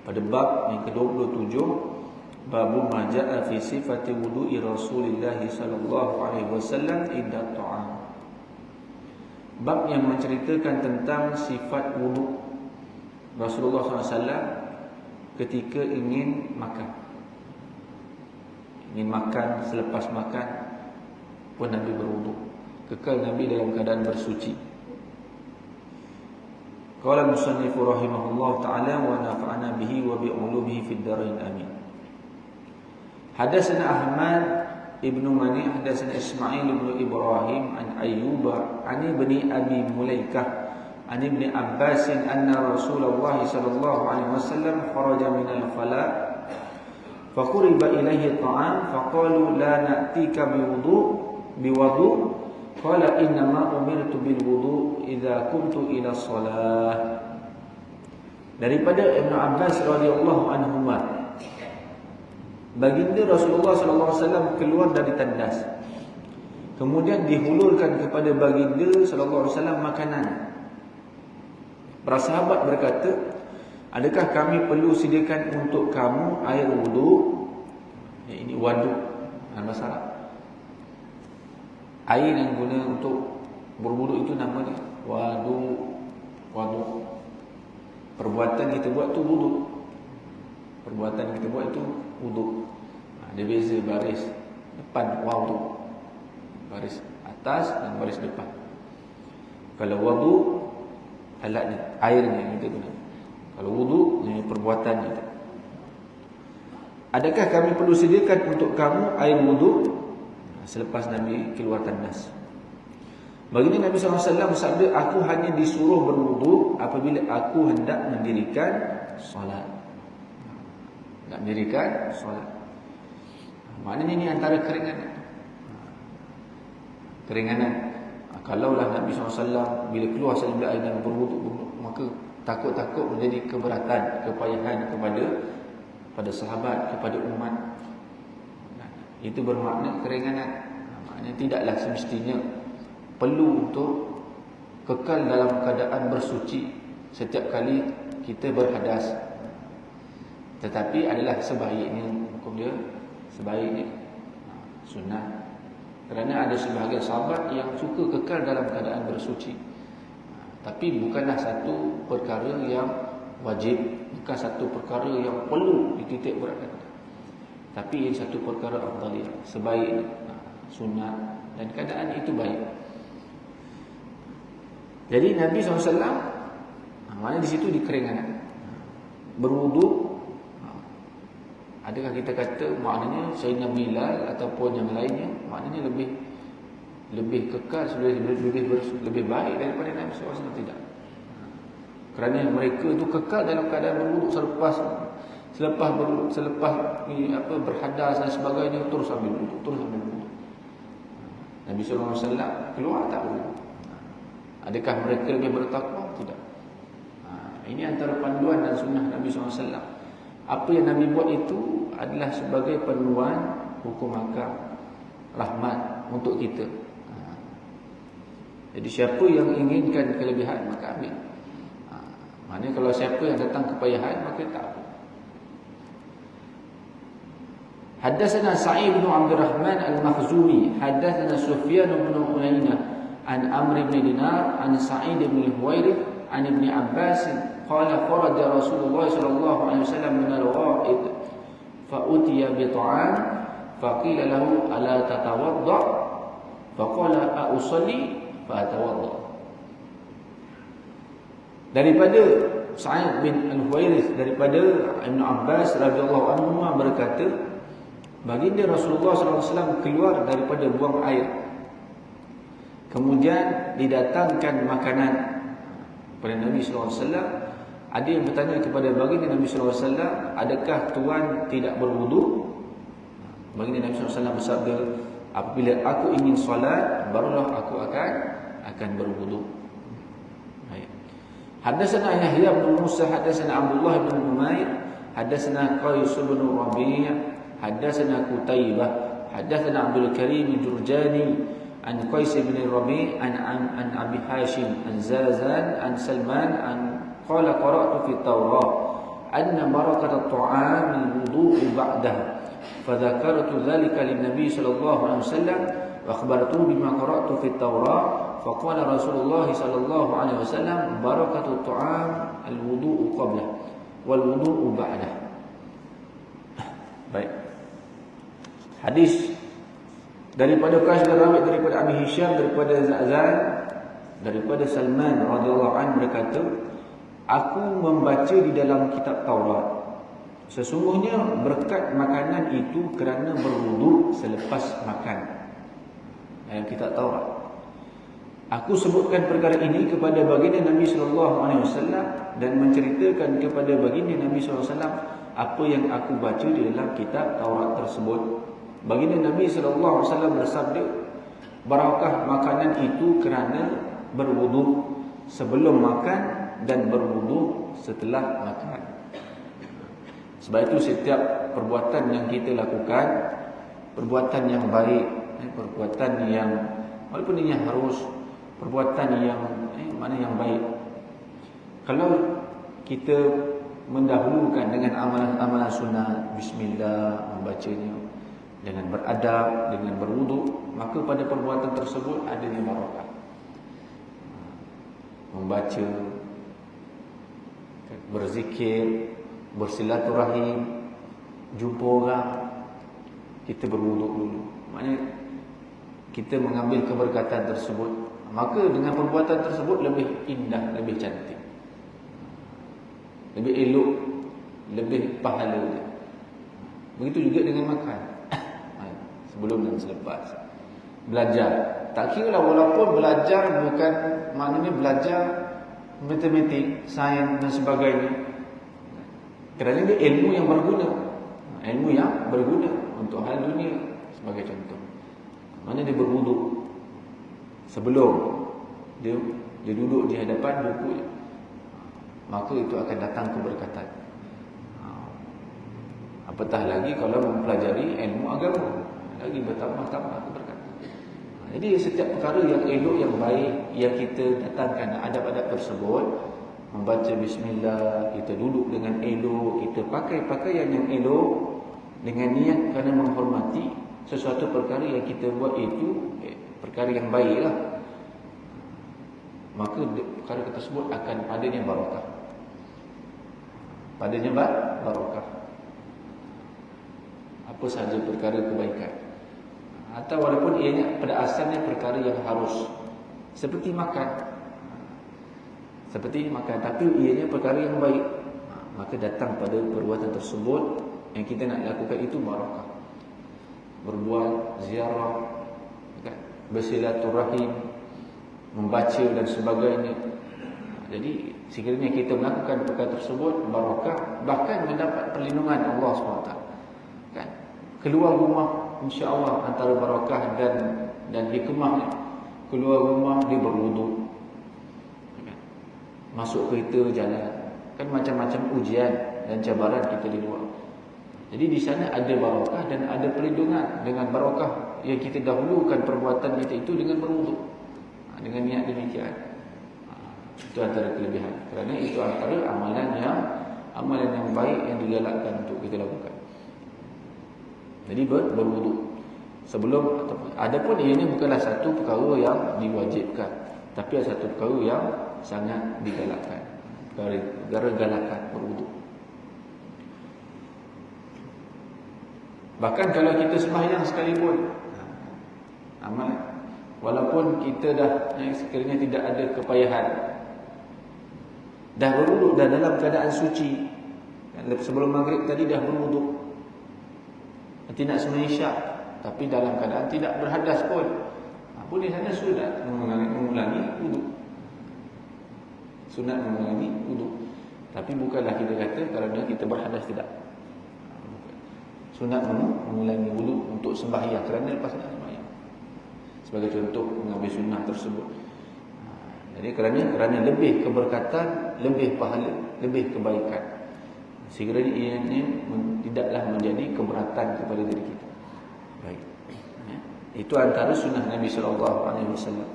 pada bab yang ke-27, babu ma jaa fi sifati wudu'i Rasulillah sallallahu alaihi wasallam inda ta'am. Bab yang menceritakan tentang sifat wudu Rasulullah SAW ketika ingin makan. Ingin makan, selepas makan pun Nabi berwudu. Kekal Nabi dalam keadaan bersuci. Qala al-musannif rahimahullah ta'ala wa nafa'ana bihi wa bi ulumihi fid dharain amin. Hadatsana Ahmad ibnu Mani, hadatsana Ismail ibnu Ibrahim an Ayyuba an ibni Abi Mulaikah an ibni Abbas anna Rasulullah sallallahu alaihi wasallam kharaja min al-fala faquriba ilayhi ta'am faqalu la na'tika biwudu qala inna ma umirtu bil wudu idza kuntu ila shalah. Daripada Ibnu Abbas radhiyallahu anhuma, baginda Rasulullah sallallahu alaihi wasallam keluar dari tandas. Kemudian dihulurkan kepada baginda sallallahu alaihi wasallam makanan. Para sahabat berkata, adakah kami perlu sediakan untuk kamu air wudu? Ini wadu dalam bahasa Arab. Air yang guna untuk berwudu itu namanya wadu. Perbuatan kita buat tu wudu. Perbuatan kita buat itu wudu. Dia beza baris depan wudu, baris atas dan baris depan. Kalau wudu alatnya, airnya yang kita guna. Kalau wudu ini perbuatannya. Adakah kami perlu sediakan untuk kamu air wudu? Selepas Nabi keluar tandas, baginda Nabi SAW bersabda, aku hanya disuruh berwudu apabila aku hendak mendirikan solat. Maknanya ini antara keringanan. Kalaulah Nabi SAW bila keluar saja air dan berwudu, maka takut menjadi keberatan, kepayahan kepada sahabat, kepada umat. Itu bermakna keringanan. Maknanya tidaklah semestinya perlu untuk kekal dalam keadaan bersuci setiap kali kita berhadas. Tetapi adalah sebaiknya, hukum dia sebaiknya sunnah. Kerana ada sebahagian sahabat yang suka kekal dalam keadaan bersuci. Tapi bukanlah satu perkara yang wajib, bukan satu perkara yang perlu dititik beratkan. Tapi ini satu perkara afdaliyah, sebaik sunnah, dan keadaan itu baik. Jadi Nabi SAW, maknanya di situ di keringanan berwudu. Adakah kita kata maknanya Sayyidina Bilal ataupun yang lainnya maknanya lebih kekal, lebih baik daripada Nabi SAW? Tidak. Kerana mereka itu kekal dalam keadaan berwudu selepas berhadas dan sebagainya, terus ambil wudu. Nabi SAW keluar tak wudu. Adakah mereka lebih bertakwa? Tidak. Ini antara panduan dan sunnah Nabi SAW. Apa yang Nabi buat itu adalah sebagai panduan hukum akal, rahmat untuk kita. Jadi siapa yang inginkan kelebihan, maka ambil. Maknanya kalau siapa yang datang kepayahan, maka tak apa. Haddatsana Sa'id bin Abdurrahman al-Makhzumi, haddatsana Sufyan bin Uyainah an Amr bin Dinar an Sa'id bin Huwairith an Ibn Abbas qala kharaja Rasulullah sallallahu alaihi wasallam min al-gha'id fa utiya bi ta'am fa qila lahu ala tatawadda fa qala a usalli fa atawadda. Daripada Sa'id bin Al-Huwairith daripada Ibn Abbas radhiyallahu anhu berkata, baginda Rasulullah SAW keluar daripada buang air. Kemudian didatangkan makanan kepada Nabi SAW. Ada yang bertanya kepada baginda Nabi SAW, adakah tuan tidak berwudu? Baginda Nabi SAW bersabda, apabila aku ingin solat, barulah aku akan berwudu. Haddatsana Yahya bin Musa, haddatsana Abdullah bin Umair, haddatsana Qais bin Rabi', haddatsana Qutaibah, haddatsana Abdul Karim Jurjani an Qais bin Rabi' an Abi Hashim an Zazan an Salman an qala qara'tu fi Tawrah anna barakat at-ta'am al-wudu' ba'dahu. Fadzakartu dzalika lin-nabi sallallahu alaihi wasallam wa akhbartuhu bima qara'tu fi at-Taurat. Faqala Rasulullah sallallahu alaihi wasallam barakatu at-ta'am al-wudu' qablahu wal wudu' ba'dahu. Baik. Hadis daripada Qais bin Rabi', daripada Abi Hisham, daripada Za'zan, daripada Salman radhiyallahu anhu berkata, aku membaca di dalam kitab Taurat, sesungguhnya berkat makanan itu kerana berwuduk selepas makan. Dalam kitab Taurat, aku sebutkan perkara ini kepada baginda Nabi sallallahu alaihi wasallam dan menceritakan kepada baginda Nabi sallallahu alaihi wasallam apa yang aku baca di dalam kitab Taurat tersebut. Baginda Nabi sallallahu alaihi wasallam bersabda, barakah makanan itu kerana berwuduk sebelum makan dan berwuduk setelah makan. Sebab itu setiap perbuatan yang kita lakukan, perbuatan yang baik, perbuatan yang walaupun ini harus, perbuatan yang mana yang baik, kalau kita mendahulukan dengan amalan-amalan sunnah, bismillah, membacanya dengan beradab, dengan berwuduk, maka pada perbuatan tersebut adanya barakah. Membaca, berzikir, bersilaturahim, jumpa orang, kita berwuduk dulu. Maknanya kita mengambil keberkatan tersebut, maka dengan perbuatan tersebut lebih indah, lebih cantik, lebih elok, lebih pahala. Begitu juga dengan makan, sebelum dan selepas. Belajar, tak kira lah, walaupun belajar bukan maknanya belajar matematik, sains dan sebagainya, kerana dia ilmu yang berguna, ilmu yang berguna untuk hal dunia. Sebagai contoh, mana dia berwuduk sebelum dia duduk di hadapan buku, maka itu akan datang keberkatan. Apatah lagi kalau mempelajari ilmu agama, lagi bertambah-tambah keberkatan. Jadi setiap perkara yang elok, yang baik, yang kita datangkan adab-adab tersebut, membaca bismillah, kita duduk dengan elok, kita pakai pakaian yang elok dengan niat kerana menghormati sesuatu perkara yang kita buat itu perkara yang baiklah, maka perkara tersebut akan padanya barakah. Padanya barakah. Apa sahaja perkara kebaikan, atau walaupun ianya pada asalnya perkara yang harus, seperti makan, tapi ianya perkara yang baik, maka datang pada perbuatan tersebut yang kita nak lakukan itu barakah. Berbuat ziarah, bersilaturahim, membaca dan sebagainya. Jadi sekiranya kita melakukan perkara tersebut, barakah, bahkan mendapat perlindungan Allah SWT. Kan? Keluar rumah, insya-Allah antara barakah dan hikmahnya, keluar rumah dia berwuduk, masuk kereta jalan, kan macam-macam ujian dan cabaran kita di luar. Jadi di sana ada barakah dan ada perlindungan. Dengan barakah yang kita dahulukan perbuatan kita itu dengan berwuduk, dengan niat demikian. Itu antara kelebihan, kerana itu antara amalan yang baik yang digalakkan untuk kita lakukan. Jadi berwuduk sebelum, adapun ini bukanlah satu perkara yang diwajibkan, tapi ada satu perkara yang sangat digalakkan, perkara galakan berwuduk. Bahkan kalau kita sembahyang sekalipun, amalan, walaupun kita dah sekiranya tidak ada kepayahan, dah berwuduk, dah dalam keadaan suci, sebelum maghrib tadi dah berwuduk, nanti nak sembahyang isyak, tapi dalam keadaan tidak berhadas pun, boleh saja sunat mengulangi wuduk. Sunat mengulangi wuduk, tapi bukanlah kita kata kerana kita berhadas, tidak. Sunat mengulangi wuduk untuk sembahyang, kerana lepas nak sembahyang, sebagai contoh mengambil sunnah tersebut. Jadi kerana lebih keberkatan, lebih pahala, lebih kebaikan, sehingga ianya tidaklah menjadi keberatan kepada diri kita. Baik. Itu antara sunnah Nabi sallallahu alaihi wasallam.